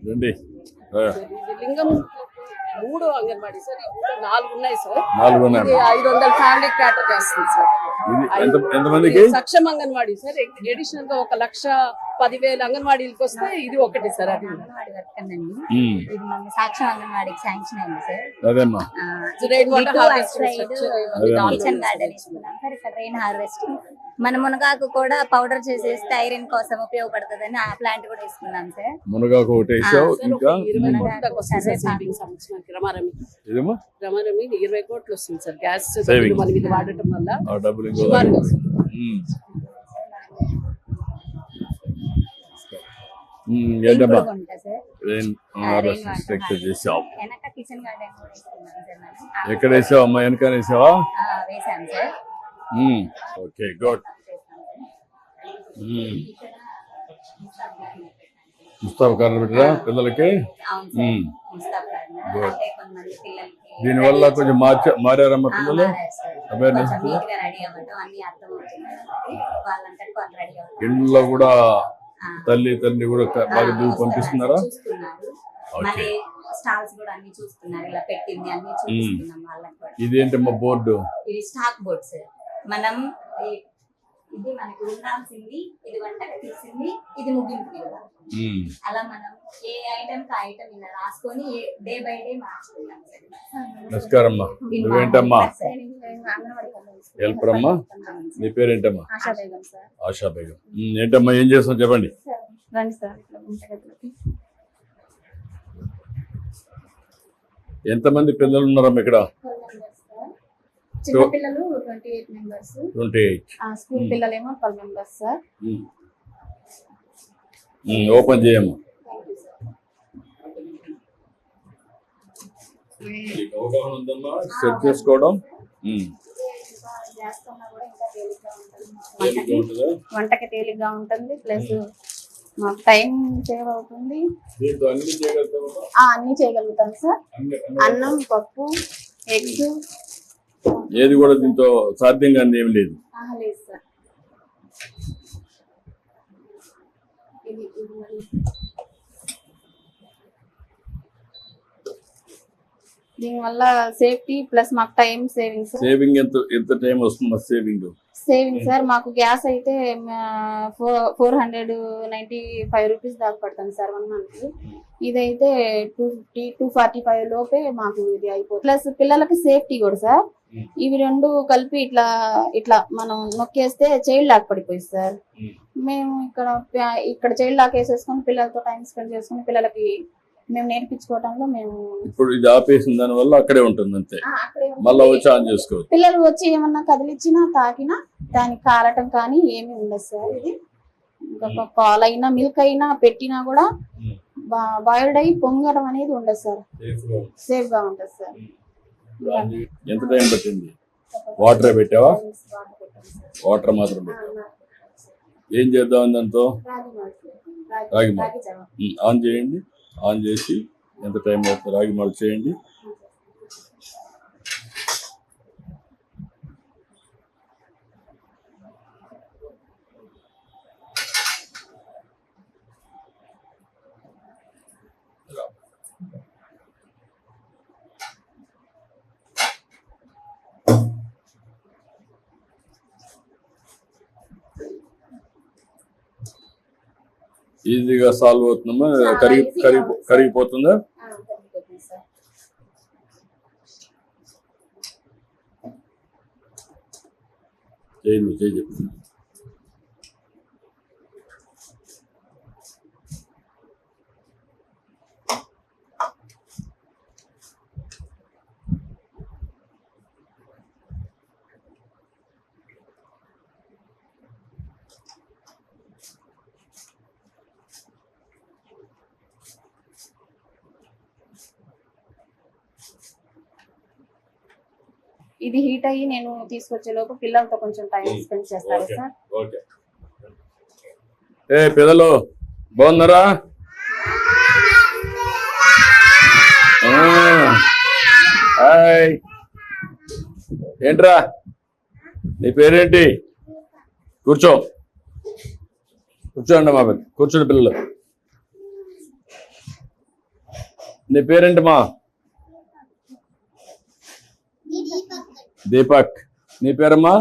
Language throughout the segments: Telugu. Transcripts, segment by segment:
రండి. లింగం 3 అంగన్వాడీ సార్, 4 ఉన్నాయి సార్. 4 ఉన్నాయి. 500 ఫ్యామిలీ క్యాటర్ చేస్తుంది సార్. ఇది ఎంతమందికి? సక్షం అంగన్వాడీ సార్. అడిషనల్ గా 1,10,000 అంగన్వాడీలకు వస్తే ఇది ఒకటి సార్. అది సాక్షం అంగన్వాడీకి శాంక్షన్ అయింది సార్. అదేమ్మా. కిచెన్ గార్డెన్ ఇస్తున్నాం సార్. ఇక్కడ రెయిన్ హార్వెస్ట్ మన మునగాకు కూడా పౌడర్ చేసేస్తే ఐరన్ కోసం ఉపయోగపడుతుందని ఆ ప్లాంట్ కూడా ఇస్తున్నాం సార్. మునగాకు ఒకటి వేసావు. ఇంకా రమారమి 20 కోట్లు వస్తుంది సార్. గ్యాస్ మనం ఇది వాడటం వల్ల ఎక్కడ వేసావు అమ్మా? వెనక వేసావా? వేసాం సార్. Okay, good. ముస్తాబ్ కార్డు పెట్టరా పిల్లలకి? గుడ్. దీనివల్ల కొంచెం మారారమ్మ పిల్లలు? అవేర్నెస్ ఇంట్లో కూడా తల్లి కూడా బాగా దూరం పంపిస్తున్నారా? ఇదేంటమ్మా బోర్డు? ఇది స్టాక్ బోర్డ్ సార్. మనం ఇది మనకి ఉండాల్సింది, ఇది వంటకి తీసింది, ఇది ముగింపు కదా. అలా మనం ఏ ఐటమ్ కి ఐటమ్ ఇలా రాసుకొని డే బై డే మార్చుకుంటాం సార్. నమస్కారం అమ్మా. నువ్వేంటమ్మా? హెల్పర్ అమ్మా. నీ పేరేంటమ్మా? ఆశా బేగం. ఏంటమ్మా ఏం చేస్తాం చెప్పండి. ఎంతమంది పిల్లలు ఉన్నారమ్మా ఇక్కడ? చిన్న పిల్లలు 28 మెంబర్స్. 28. స్కూల్ పిల్లలేమో 12 మెంబర్స్ సార్. ఓపెన్ చేయమ్మా. సెట్ చేసుకోవడం వంటకి తేలిగ్గా ఉంటుంది. ప్లస్ మాకు టైం సేవ్ అవుతుంది. అన్ని చేయగలుగుతాం సార్. అన్నం, పప్పు, ఎగ్స్ ఏది కూడా దీంతో సాధ్యంగా ఏం లేదు. లేదు సార్. దీనివల్ల సేఫ్టీ ప్లస్ మాకు టైం సేవింగ్ సార్. సేవింగ్ ఎంత టైం వస్తుంది? సేవింగ్ సార్ మాకు గ్యాస్ అయితే 495 రూపీస్ దాకా పడుతుంది సార్ 1 మంత్. ఇదైతే 250, 245 లోపే మాకు ఇది అయిపోతుంది. ప్లస్ పిల్లలకి సేఫ్టీ కూడా సార్. ఇవి 2 కలిపి ఇట్లా మనం నొక్కేస్తే చైల్డ్ లాక్ పడిపోయింది సార్. మేము ఇక్కడ చైల్డ్ లాక్ వేసేసుకొని పిల్లలతో టైం స్పెండ్ చేసుకుని పిల్లలకి మేము నేర్పించుకోవడంలో మేము ఇప్పుడు ఇది ఆపేసిన దాని వల్ల అక్కడే ఉంటుంది అంతే. మళ్ళీ వచ్చి ఆన్ చేసుకోవచ్చు. పిల్లలు వచ్చి ఏమన్నా కదిలిచ్చినా తాకినా దానికి కారటం కానీ ఏమీ ఉండదు సార్. ఇది ఇంకా పాలైనా మిల్క్ అయినా పెట్టినా కూడా బాయిల్డ్ అయ్యి పొంగడం అనేది ఉండదు సార్. సేఫ్ గా ఉంటుంది సార్. ఎంత టైం పట్టింది? వాటర్ పెట్టావా? వాటర్ మాత్రం పెట్టావా? ఏం చేద్దాం దాంతో? రాగి మాల్ట్ ఆన్ చేయండి. ఆన్ చేసి ఎంత టైం అవుతుంది రాగి మాల్ట్ చేయండి. ఈజీగా సాల్వ్ అవుతుందమ్మా? కరిగిపోతుందా? చేయండి. ఇది హీట్ అయ్యి నేను తీసుకొచ్చే లోపు పిల్లలతో కొంచెం టైం స్పెండ్ చేస్తారు సార్. పిల్లలు బాగున్నారా? హాయ్. ఏంట్రా నీ పేరేంటి? కూర్చోండి మా కూర్చోండి పిల్లలు. నీ పేరేంటమ్మా? దీపక్. నీ పేరమ్మా?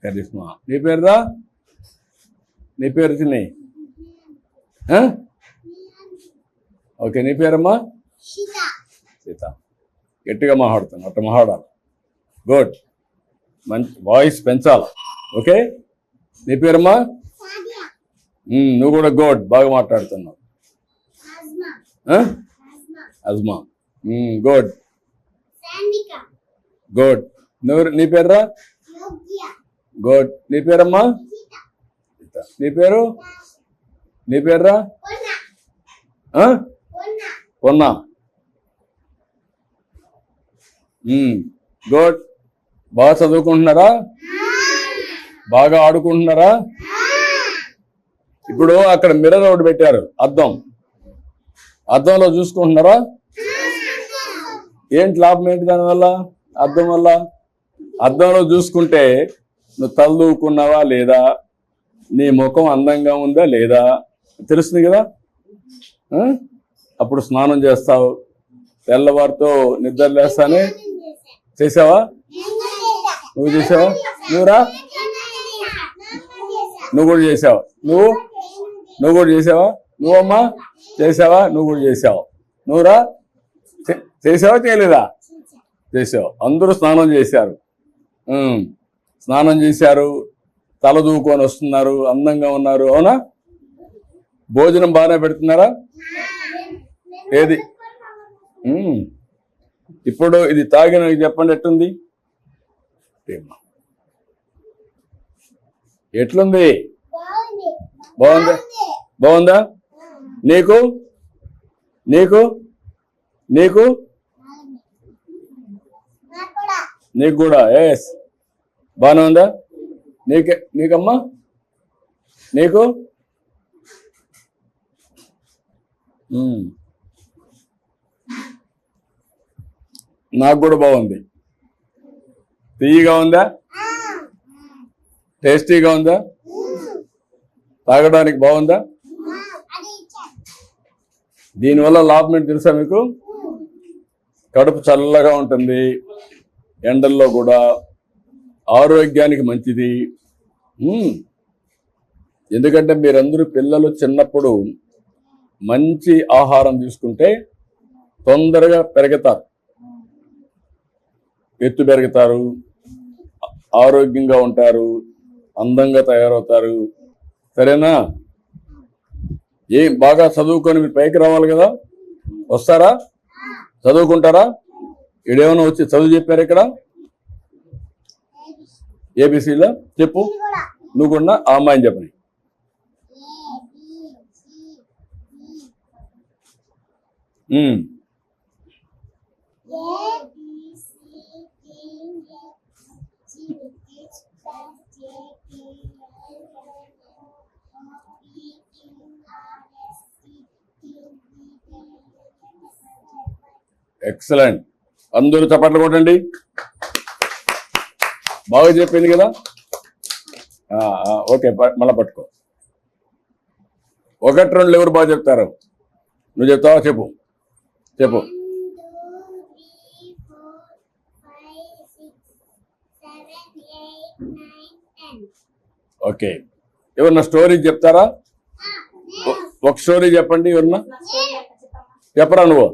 కరిష్మా. నీ పేరురా? నీ పేరు చిన్ని? ఓకే, నీ పేరమ్మా? సీత. గట్టిగా మాట్లాడుతాను, అట్లా మాట్లాడాలి. గుడ్, మంచి వాయిస్ పెంచాలి. ఓకే, నీ పేరమ్మా? నువ్వు కూడా గుడ్, బాగా మాట్లాడుతున్నావు. అజ్మా. Good good. నువ్వు, నీ పేరురా? గుడ్. నీ పేరమ్మా? నీ పేరు? నీ పేరురా? పొన్నా. గుడ్. బాగా చదువుకుంటున్నారా? బాగా ఆడుకుంటున్నారా? ఇప్పుడు అక్కడ మిర్రర్ ఒకటి పెట్టారు, అద్దం. అద్దంలో చూసుకుంటున్నారా? ఏంటి లాభం ఏంటి దానివల్ల? అద్దం వల్ల అద్దంలో చూసుకుంటే నువ్వు తలదూకున్నావా లేదా, నీ ముఖం అందంగా ఉందా లేదా తెలుస్తుంది కదా. అప్పుడు స్నానం చేస్తావు, తెల్లవారితో నిద్ర లేస్తానే. చేసావా? నువ్వు చేసావా? నువ్వురా? నువ్వు కూడా చేసావు. నువ్వు కూడా చేసావా? నువ్వమ్మా చేసావా? నువ్వు కూడా చేసావు. నువ్వురా? చేసావా చేయలేదా? చేసావు. అందరూ స్నానం చేశారు, స్నానం చేశారు, తల దూకొని వస్తున్నారు, అందంగా ఉన్నారు. అవునా? భోజనం బాగానే పెడుతున్నారా? ఏది ఇప్పుడు ఇది తాగిన చెప్పండి, ఎట్లుంది? ఎట్లుంది? బాగుందా? బాగుందా? నీకు నీకు నీకు నీకు కూడా ఎస్ బాగానే ఉందా? నీకమ్మా? నీకు? నాకు కూడా బాగుంది. తీయగా ఉందా? టేస్టీగా ఉందా? తాగడానికి బాగుందా? దీనివల్ల లాభం ఏంటి తెలుసా మీకు? కడుపు చల్లగా ఉంటుంది, ఎండల్లో కూడా ఆరోగ్యానికి మంచిది. ఎందుకంటే మీరందరూ పిల్లలు చిన్నప్పుడు మంచి ఆహారం తీసుకుంటే తొందరగా పెరుగుతారు, ఎత్తు పెరుగుతారు, ఆరోగ్యంగా ఉంటారు, అందంగా తయారవుతారు. సరేనా? బాగా చదువుకొని మీరు పైకి రావాలి కదా. వస్తారా? చదువుకుంటారా? ఇడేమైనా వచ్చి చదువు చెప్పారు ఇక్కడ? ఏబిసిలో చెప్పు. నువ్వు కూడా ఆ అమ్మాయిని చెప్పని. ఎక్సలెంట్. అందరూ చప్పట్లు కొట్టండి. బాగా చెప్పింది కదా. ఓకే, మళ్ళా పట్టుకో. 1, 2 ఎవరు బాగా చెప్తారు? నువ్వు చెప్తావా? చెప్పు చెప్పు. 1, 2, 3, 4, 5, 6, 7, 8, 9, 10. ఓకే, ఎవరన్నా స్టోరీ చెప్తారా? ఒక స్టోరీ చెప్పండి. ఎవరన్నా చెప్పరా? నువ్వు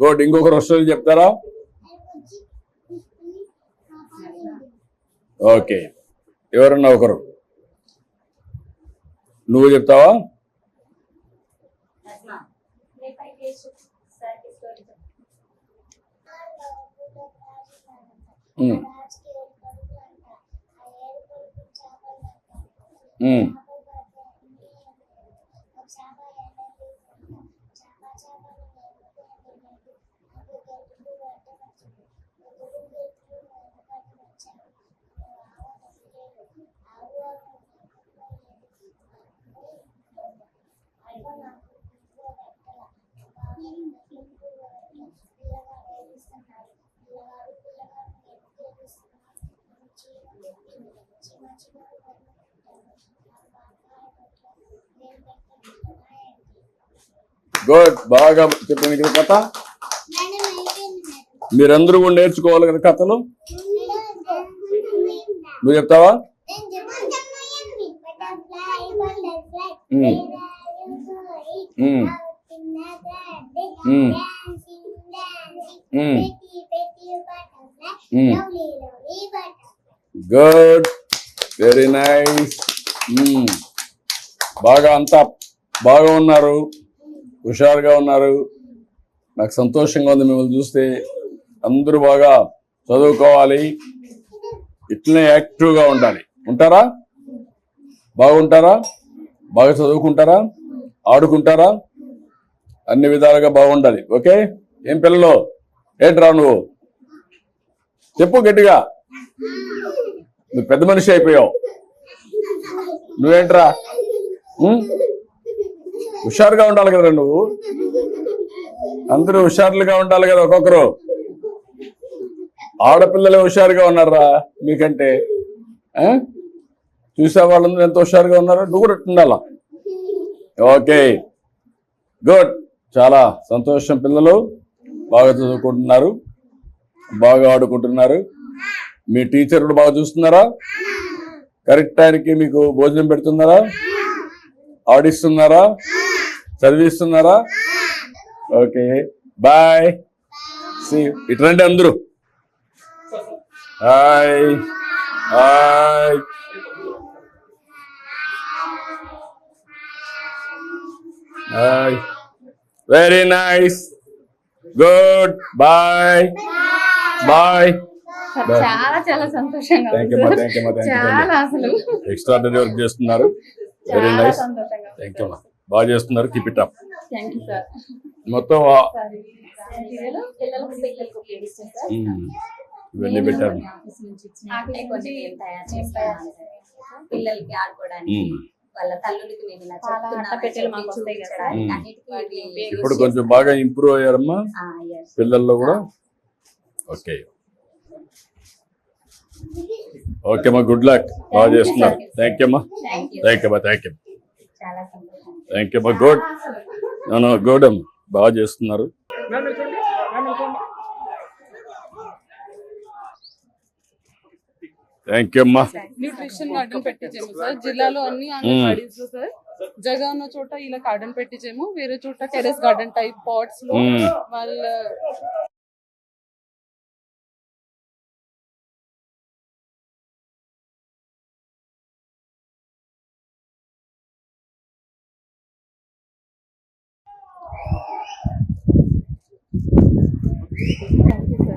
గుడ్. ఇంకొకరు స్టోరీ చెప్తారా? ఓకే, ఎవరన్నా ఒకరు. నువ్వు చెప్తావా? గుడ్, బాగా చెప్పండి కదా కథ. మీరందరూ కూడా నేర్చుకోవాలి కదా కథలు. నువ్వు చెప్తావా? Good, very nice. బాగా అంతా బాగా ఉన్నారు, హుషారుగా ఉన్నారు. నాకు సంతోషంగా ఉంది మిమ్మల్ని చూస్తే. అందరూ బాగా చదువుకోవాలి, ఇట్లనే యాక్టివ్గా ఉండాలి. ఉంటారా? బాగుంటారా? బాగా చదువుకుంటారా? ఆడుకుంటారా? అన్ని విధాలుగా బాగుండాలి. ఓకే? ఏం పిల్లలు, ఏంట్రా నువ్వు చెప్పు గట్టిగా. నువ్వు పెద్ద మనిషి అయిపోయావు. నువ్వేంట్రా? హుషారుగా ఉండాలి కదా నువ్వు. అందరూ హుషారులుగా ఉండాలి కదా. ఒక్కొక్కరు ఆడపిల్లలే హుషారుగా ఉన్నారా మీకంటే? చూసే వాళ్ళందరూ ఎంత హుషారుగా ఉన్నారో నువ్వు కూడా ఉండాలా. ఓకే, గుడ్, చాలా సంతోషం. పిల్లలు బాగా చదువుకుంటున్నారు, బాగా ఆడుకుంటున్నారు. మీ టీచర్ కూడా బాగా చూస్తున్నారా? కరెక్ట్ టైంకి మీకు భోజనం పెడుతున్నారా? ఆడిస్తున్నారా? చదివిస్తున్నారా? Okay, bye. ఇటు రండి అందరూ. Hi hi. Hi, very nice, good, bye bye. చాలా చాలా సంతోషంగా థ్యాంక్ యూ, థ్యాంక్ యూ, చాలా అసలు ఎక్స్ట్రాడనరీ వర్క్ చేస్తున్నారు. వెరీ నైస్, సంతోషంగా. Thank you. బాగా చేస్తున్నారు, keep it up. Thank you sir. మొత్తం పిల్లలకు ఉపయోగిస్తాం సార్. ఇవన్నీ పెట్టారు. ఆఫీస్ నుంచి ఇచ్చినట్టే కొన్ని మేము తయారు చేస్తాం పిల్లలకి ఆడుకోవడానికి. వాళ్ళ తల్లులకి మేము ఇలా అట్టపెట్టెలు మాకు వస్తాయి కదా. అన్నిటికీ ఇప్పుడు కొంచెం బాగా ఇంప్రూవ్ అయ్యారమ్మా పిల్లల్లో కూడా. ఓకే ఓకే అమ్మా, గుడ్ లక్, బాగా చేస్తున్నారు. థ్యాంక్ యూ అమ్మా, థ్యాంక్ యూ అమ్మా, థ్యాంక్ యూ, చాలా సంతోషం. థ్యాంక్ యూ అమ్మా. గుడ్, గుడ్ అమ్మా, బాగా చేస్తున్నారు. థ్యాంక్ యూ అమ్మా. న్యూట్రిషన్ గార్డెన్ పెట్టించాము సార్. జిల్లాలో అన్ని అంగన్వాడీస్ లో సార్ జగన్ ఉన్న చోట ఇలా గార్డెన్ పెట్టించాము, వేరే చోట టెరెస్ గార్డెన్ టైప్ పాట్స్ లో వాళ్ళ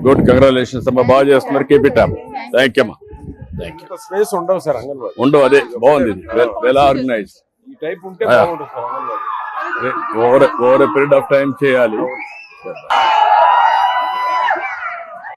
గుడ్, కంగ్రాచులేషన్స్ అమ్మా, బాగా చేస్తున్నారు. Keep it up. Thank you అమ్మా, థ్యాంక్ యూ. స్పేస్ ఉండవు సార్ అంగన్వాడీ. ఉండవు, అదే బాగుంది. Well organise. ఈ టైప్ ఉంటే బాగుంటుంది sir anganwadi. Over period of time చేయాలి.